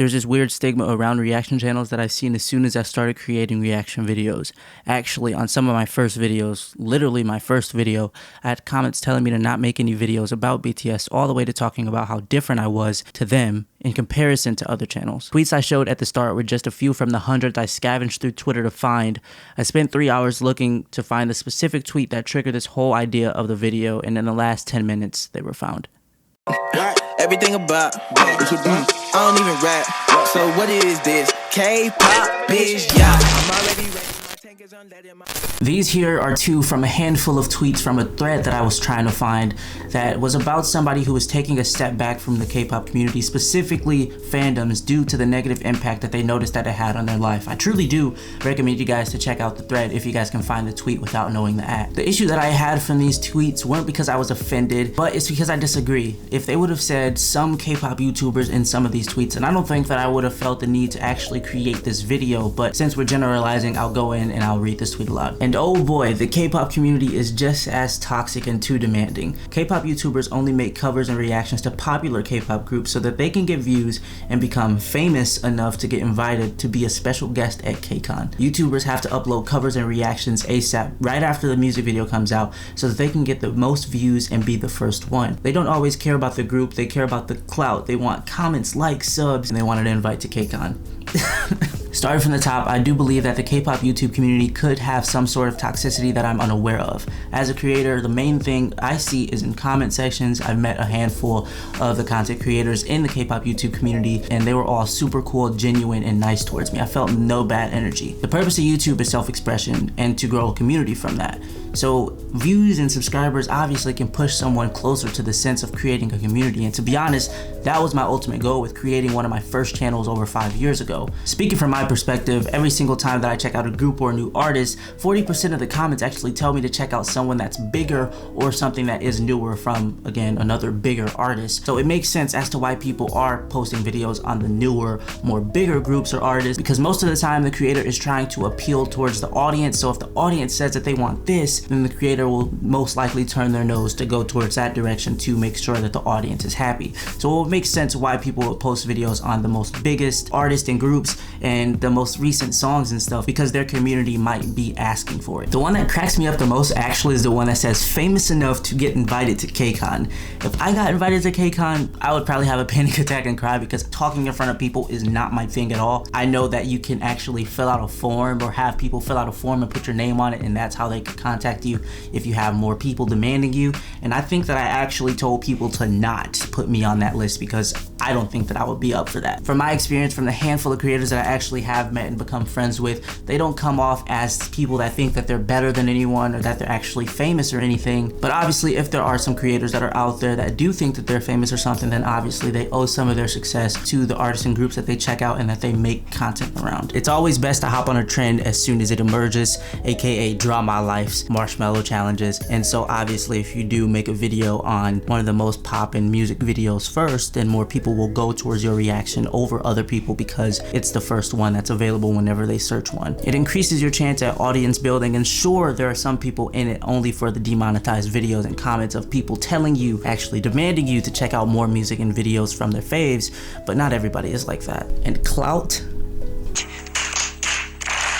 There's this weird stigma around reaction channels that I've seen as soon as I started creating reaction videos. Actually, on some of my first videos, literally my first video, I had comments telling me to not make any videos about BTS, all the way to talking about how different I was to them in comparison to other channels. Tweets I showed at the start were just a few from the hundreds I scavenged through Twitter to find. I spent 3 hours looking to find the specific tweet that triggered this whole idea of the video, and in the last 10 minutes, they were found. Everything about I don't even rap. So what is this? K-pop, bitch, yeah. I'm already ready. These here are two from a handful of tweets from a thread that I was trying to find that was about somebody who was taking a step back from the K-pop community, specifically fandoms, due to the negative impact that they noticed that it had on their life. I truly do recommend you guys to check out the thread if you guys can find the tweet without knowing the at. The issue that I had from these tweets weren't because I was offended, but it's because I disagree. If they would have said some K-pop YouTubers in some of these tweets, and I don't think that I would have felt the need to actually create this video, but since we're generalizing, I'll go in and I'll read this tweet aloud. And oh boy, the K-pop community is just as toxic and too demanding. K-pop YouTubers only make covers and reactions to popular K-pop groups so that they can get views and become famous enough to get invited to be a special guest at KCON. YouTubers have to upload covers and reactions ASAP right after the music video comes out so that they can get the most views and be the first one. They don't always care about the group, they care about the clout. They want comments, likes, subs, and they wanted to invite to KCON. Starting from the top, I do believe that the K-pop YouTube community could have some sort of toxicity that I'm unaware of. As a creator, the main thing I see is in comment sections. I've met a handful of the content creators in the K-pop YouTube community, and they were all super cool, genuine, and nice towards me. I felt no bad energy. The purpose of YouTube is self-expression and to grow a community from that. So views and subscribers obviously can push someone closer to the sense of creating a community, and to be honest, that was my ultimate goal with creating one of my first channels over 5 years ago. Speaking from my perspective, every single time that I check out a group or a new artist, 40% of the comments actually tell me to check out someone that's bigger or something that is newer from, again, another bigger artist. So it makes sense as to why people are posting videos on the newer, more bigger groups or artists, because most of the time the creator is trying to appeal towards the audience. So if the audience says that they want this, then the creator will most likely turn their nose to go towards that direction to make sure that the audience is happy. So it makes sense why people will post videos on the most biggest artists and groups and the most recent songs and stuff, because their community might be asking for it. The one that cracks me up the most actually is the one that says famous enough to get invited to KCON. If I got invited to KCON, I would probably have a panic attack and cry, because talking in front of people is not my thing at all. I know that you can actually fill out a form or have people fill out a form and put your name on it, and that's how they can contact you if you have more people demanding you. And I think that I actually told people to not put me on that list because I don't think that I would be up for that. From my experience, from the handful of creators that I actually have met and become friends with, they don't come off as people that think that they're better than anyone or that they're actually famous or anything. But obviously, if there are some creators that are out there that do think that they're famous or something, then obviously they owe some of their success to the artists and groups that they check out and that they make content around. It's always best to hop on a trend as soon as it emerges, aka Draw My Life's marshmallow challenges. And so obviously, if you do make a video on one of the most poppin' music videos first, then more people will go towards your reaction over other people because it's the first one that's available whenever they search one. It increases your chance at audience building, and sure, there are some people in it only for the demonetized videos and comments of people telling you, actually demanding you to check out more music and videos from their faves, but not everybody is like that. And clout?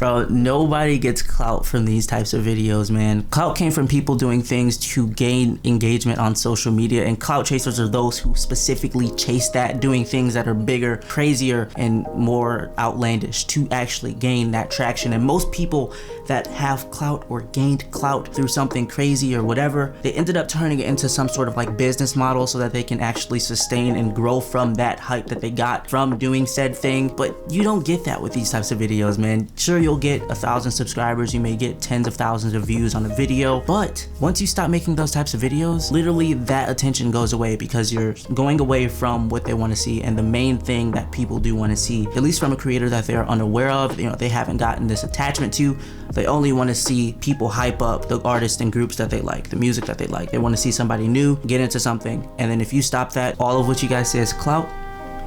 Bro, nobody gets clout from these types of videos, man. Clout came from people doing things to gain engagement on social media, and clout chasers are those who specifically chase that, doing things that are bigger, crazier, and more outlandish to actually gain that traction. And most people that have clout or gained clout through something crazy or whatever, they ended up turning it into some sort of like business model so that they can actually sustain and grow from that hype that they got from doing said thing. But you don't get that with these types of videos, man. Sure, you'll get 1,000 subscribers, you may get tens of thousands of views on a video, but once you stop making those types of videos, literally that attention goes away because you're going away from what they want to see. And the main thing that people do want to see, at least from a creator that they're unaware of, you know, they haven't gotten this attachment to, they only want to see people hype up the artists and groups that they like, the music that they like. They want to see somebody new get into something, and then if you stop that, all of what you guys say is clout,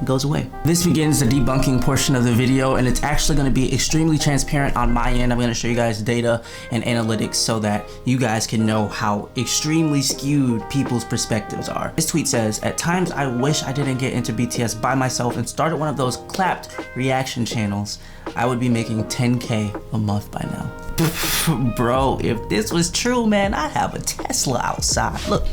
goes away. This begins the debunking portion of the video, and it's actually going to be extremely transparent on my end. I'm going to show you guys data and analytics so that you guys can know how extremely skewed people's perspectives are. This tweet says, "At times I wish I didn't get into BTS by myself and started one of those clapped reaction channels. I would be making 10K a month by now." Bro, if this was true, man, I'd have a Tesla outside. Look.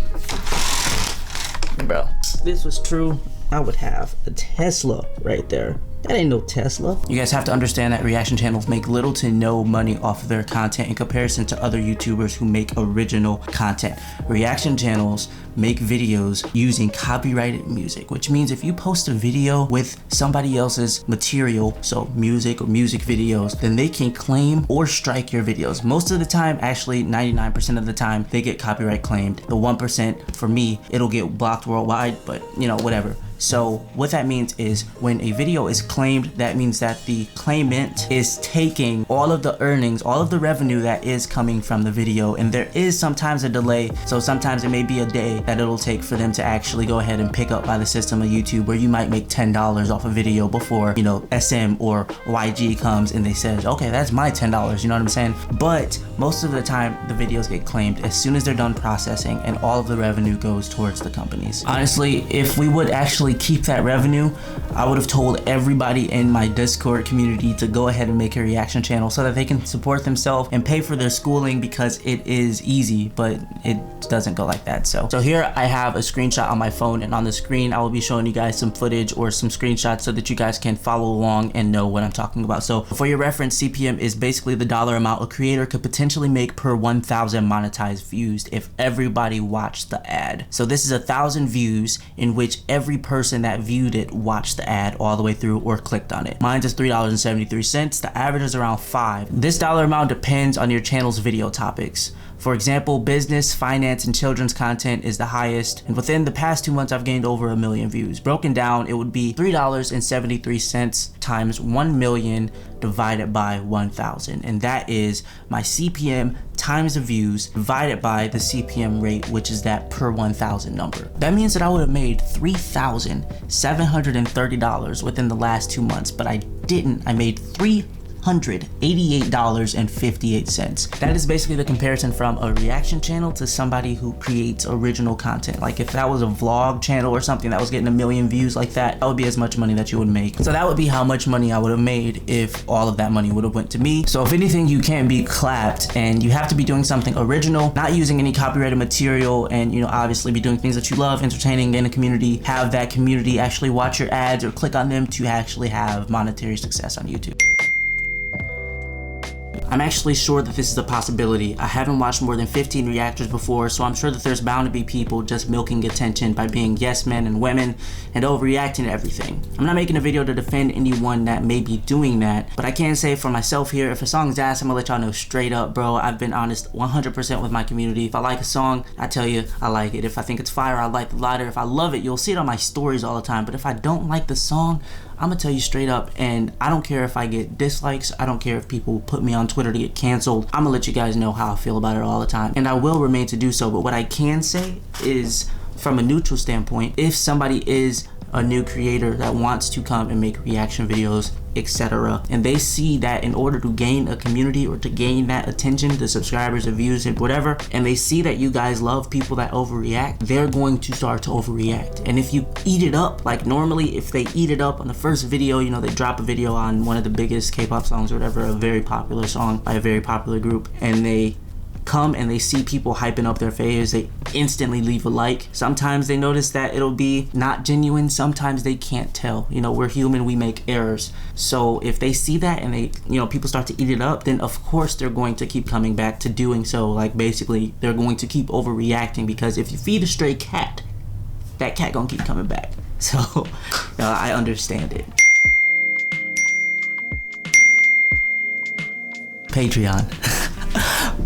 Bro, if this was true, I would have a Tesla right there. That ain't no Tesla. You guys have to understand that reaction channels make little to no money off of their content in comparison to other YouTubers who make original content. Reaction channels make videos using copyrighted music, which means if you post a video with somebody else's material, so music or music videos, then they can claim or strike your videos. Most of the time, actually 99% of the time, they get copyright claimed. The 1% for me, it'll get blocked worldwide, but you know, whatever. So what that means is when a video is claimed, that means that the claimant is taking all of the earnings, all of the revenue that is coming from the video, and there is sometimes a delay. So sometimes it may be a day that it'll take for them to actually go ahead and pick up by the system of YouTube, where you might make $10 off a video before, you know, SM or YG comes and they says, okay, that's my $10, you know what I'm saying? But most of the time the videos get claimed as soon as they're done processing, and all of the revenue goes towards the companies. Honestly, if we would actually keep that revenue, I would have told everybody in my Discord community to go ahead and make a reaction channel so that they can support themselves and pay for their schooling, because it is easy, but it doesn't go like that. So here I have a screenshot on my phone, and on the screen I will be showing you guys some footage or some screenshots so that you guys can follow along and know what I'm talking about. So for your reference, CPM is basically the dollar amount a creator could potentially make per 1,000 monetized views if everybody watched the ad. So this is 1,000 views in which every person that viewed it watched the ad all the way through or clicked on it. Mine is $3.73. The average is around $5. This dollar amount depends on your channel's video topics. For example, business, finance, and children's content is the highest, and within the past 2 months I've gained over 1 million views. Broken down, it would be $3.73 times 1 million divided by 1,000, and that is my CPM times the views divided by the CPM rate, which is that per 1,000 number. That means that I would have made $3,730 within the last 2 months, but I didn't. I made $388.58. That is basically the comparison from a reaction channel to somebody who creates original content. Like if that was a vlog channel or something that was getting 1 million views like that, that would be as much money that you would make. So that would be how much money I would have made if all of that money would have went to me. So if anything, you can't be clapped, and you have to be doing something original, not using any copyrighted material, and you know, obviously be doing things that you love, entertaining in a community, have that community actually watch your ads or click on them to actually have monetary success on YouTube. I'm actually sure that this is a possibility. I haven't watched more than 15 reactors before, so I'm sure that there's bound to be people just milking attention by being yes men and women and overreacting to everything. I'm not making a video to defend anyone that may be doing that, but I can say for myself here, if a song's ass, I'm gonna let y'all know straight up, bro. I've been honest 100% with my community. If I like a song, I tell you I like it. If I think it's fire, I like the lighter. If I love it, you'll see it on my stories all the time. But if I don't like the song, I'm gonna tell you straight up, and I don't care if I get dislikes. I don't care if people put me on Twitter to get canceled. I'm gonna let you guys know how I feel about it all the time, and I will remain to do so. But what I can say is, from a neutral standpoint, if somebody is a new creator that wants to come and make reaction videos, etc., and they see that in order to gain a community or to gain that attention, the subscribers, the views, and whatever, and they see that you guys love people that overreact, they're going to start to overreact. And if you eat it up, like normally if they eat it up on the first video, you know, they drop a video on one of the biggest K-pop songs or whatever, a very popular song by a very popular group, and they come and they see people hyping up their faves, they instantly leave a like. Sometimes they notice that it'll be not genuine, sometimes they can't tell. You know, we're human, we make errors. So if they see that and they, you know, people start to eat it up, then of course they're going to keep coming back to doing so. Like basically they're going to keep overreacting, because if you feed a stray cat, that cat gonna keep coming back. So I understand it. Patreon.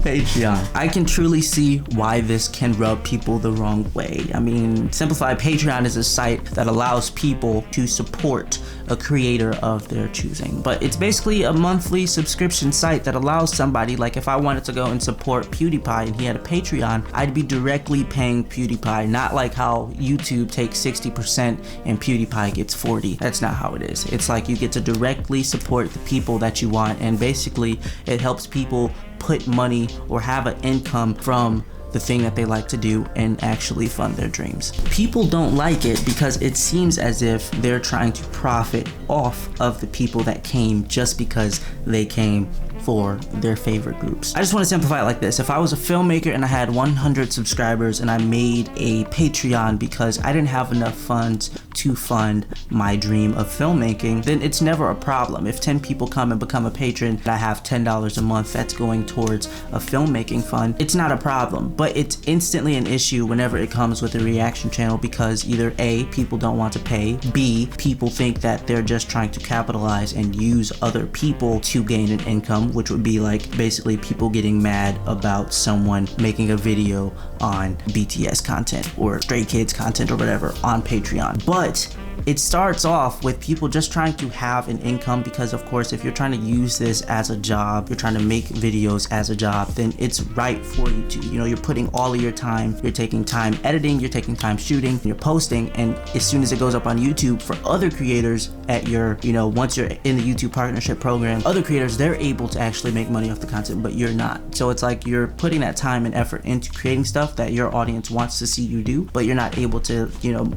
Patreon. I can truly see why this can rub people the wrong way. I mean, simplified, Patreon is a site that allows people to support a creator of their choosing. But it's basically a monthly subscription site that allows somebody, like if I wanted to go and support PewDiePie and he had a Patreon, I'd be directly paying PewDiePie, not like how YouTube takes 60% and PewDiePie gets 40. That's not how it is. It's like you get to directly support the people that you want, and basically it helps people put money or have an income from the thing that they like to do and actually fund their dreams. People don't like it because it seems as if they're trying to profit off of the people that came just because they came for their favorite groups. I just want to simplify it like this. If I was a filmmaker and I had 100 subscribers and I made a Patreon because I didn't have enough funds to fund my dream of filmmaking, then it's never a problem. If 10 people come and become a patron and I have $10 a month that's going towards a filmmaking fund, it's not a problem. But it's instantly an issue whenever it comes with a reaction channel, because either A, people don't want to pay, B, people think that they're just trying to capitalize and use other people to gain an income, which would be like basically people getting mad about someone making a video on BTS content or Stray Kids content or whatever on Patreon. But it starts off with people just trying to have an income, because of course if you're trying to use this as a job, you're trying to make videos as a job, then it's right for you to, you're putting all of your time, you're taking time editing, you're taking time shooting, you're posting, and as soon as it goes up on YouTube for other creators at your, once you're in the YouTube partnership program, other creators, they're able to actually make money off the content, but you're not. So it's like you're putting that time and effort into creating stuff that your audience wants to see you do, but you're not able to,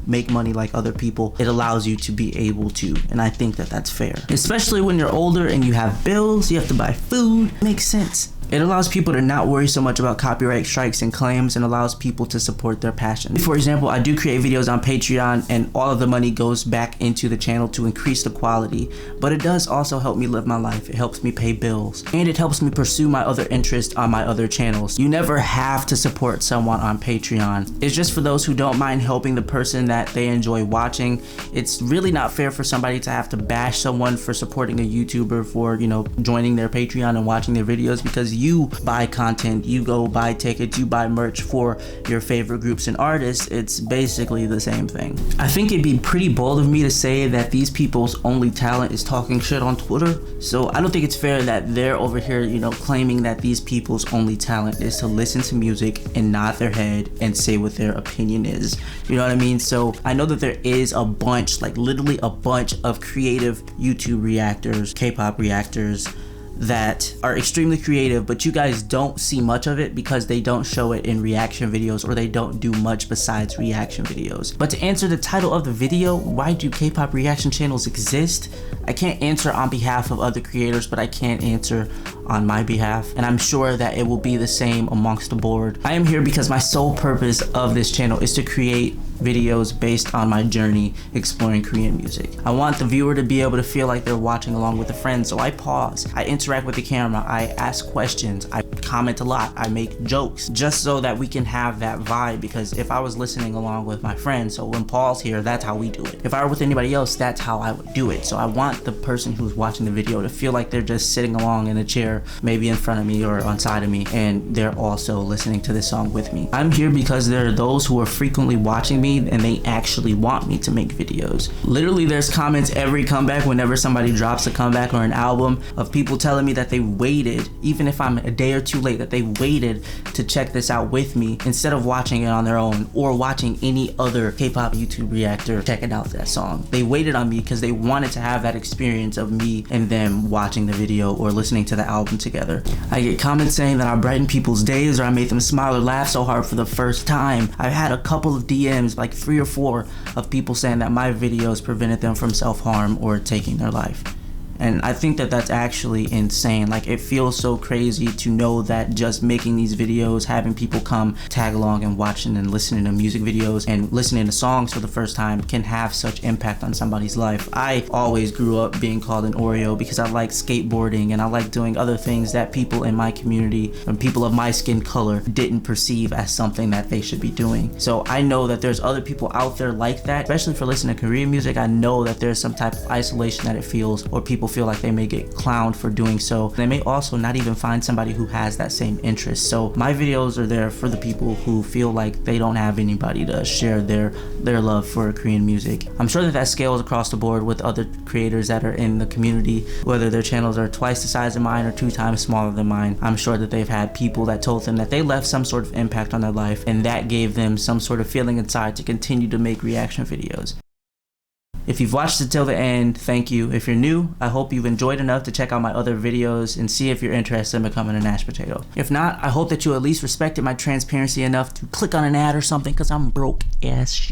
make money like other people. It allows you to be able to, and I think that that's fair, especially when you're older and you have bills, you have to buy food. Makes sense. It allows people to not worry so much about copyright strikes and claims, and allows people to support their passion. For example, I do create videos on Patreon and all of the money goes back into the channel to increase the quality, but it does also help me live my life. It helps me pay bills, and it helps me pursue my other interests on my other channels. You never have to support someone on Patreon. It's just for those who don't mind helping the person that they enjoy watching. It's really not fair for somebody to have to bash someone for supporting a YouTuber for, joining their Patreon and watching their videos, because you buy content, you go buy tickets, you buy merch for your favorite groups and artists. It's basically the same thing. I think it'd be pretty bold of me to say that these people's only talent is talking shit on Twitter. So I don't think it's fair that they're over here, claiming that these people's only talent is to listen to music and nod their head and say what their opinion is. You know what I mean? So I know that there is a bunch, like literally a bunch of creative YouTube reactors, K-pop reactors, that are extremely creative, but you guys don't see much of it because they don't show it in reaction videos, or they don't do much besides reaction videos. But to answer the title of the video, why do K-pop reaction channels exist? I can't answer on behalf of other creators, but I can answer on my behalf, and I'm sure that it will be the same amongst the board. I am here because my sole purpose of this channel is to create videos based on my journey exploring Korean music. I want the viewer to be able to feel like they're watching along with a friend, so I pause, I interact with the camera, I ask questions, I comment a lot, I make jokes, just so that we can have that vibe. Because if I was listening along with my friend, so when Paul's here, that's how we do it. If I were with anybody else, that's how I would do it. So I want the person who's watching the video to feel like they're just sitting along in a chair, maybe in front of me or on side of me, and they're also listening to this song with me. I'm here because there are those who are frequently watching me and they actually want me to make videos. Literally, there's comments every comeback whenever somebody drops a comeback or an album of people telling me that they waited, even if I'm a day or two late, that they waited to check this out with me instead of watching it on their own or watching any other K-pop YouTube reactor checking out that song. They waited on me because they wanted to have that experience of me and them watching the video or listening to the album together. I get comments saying that I brighten people's days or I make them smile or laugh so hard for the first time. I've had a couple of DMs, like 3 or 4, of people saying that my videos prevented them from self-harm or taking their life. And I think that that's actually insane. Like, it feels so crazy to know that just making these videos, having people come tag along and watching and listening to music videos and listening to songs for the first time can have such impact on somebody's life. I always grew up being called an Oreo because I like skateboarding and I like doing other things that people in my community and people of my skin color didn't perceive as something that they should be doing. So I know that there's other people out there like that, especially for listening to Korean music. I know that there's some type of isolation that it feels, or people feel like they may get clowned for doing so. They may also not even find somebody who has that same interest. So my videos are there for the people who feel like they don't have anybody to share their love for Korean music. I'm sure that scales across the board with other creators that are in the community, whether their channels are twice the size of mine or 2 times smaller than mine. I'm sure that they've had people that told them that they left some sort of impact on their life, and that gave them some sort of feeling inside to continue to make reaction videos. If you've watched it till the end, thank you. If you're new, I hope you've enjoyed enough to check out my other videos and see if you're interested in becoming a mashed potato. If not, I hope that you at least respected my transparency enough to click on an ad or something, because I'm broke as shit.